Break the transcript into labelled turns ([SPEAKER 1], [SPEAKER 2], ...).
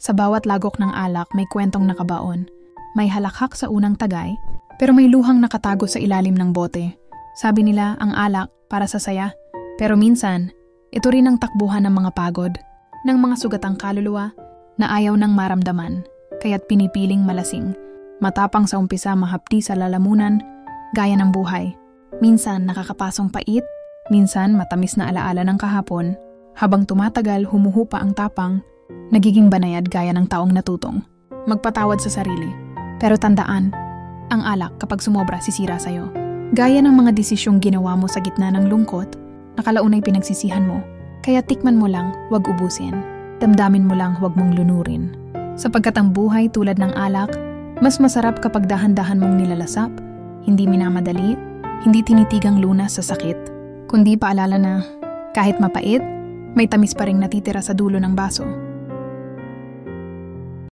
[SPEAKER 1] Sa bawat lagok ng alak may kwentong nakabaon. May halakhak sa unang tagay, pero may luhang nakatago sa ilalim ng bote. Sabi nila ang alak para sa saya, pero minsan, ito rin ang takbuhan ng mga pagod, ng mga sugatang kaluluwa na ayaw nang maramdaman, kaya't pinipiling malasing. Matapang sa umpisa, mahapdi sa lalamunan, gaya ng buhay. Minsan nakakapasong pait, minsan matamis na alaala ng kahapon. Habang tumatagal, humuhupa ang tapang, nagiging banayad gaya ng taong natutong. Magpatawad sa sarili. Pero tandaan, ang alak kapag sumobra sisira sa'yo. Gaya ng mga desisyong ginawa mo sa gitna ng lungkot, nakalaunay pinagsisihan mo. Kaya tikman mo lang, huwag ubusin. Damdamin mo lang, huwag mong lunurin. Sapagkat ang buhay tulad ng alak, mas masarap kapag dahan-dahan mong nilalasap, hindi minamadali, hindi tinitigang lunas sa sakit, kundi paalala na kahit mapait, may tamis pa ring natitira sa dulo ng baso.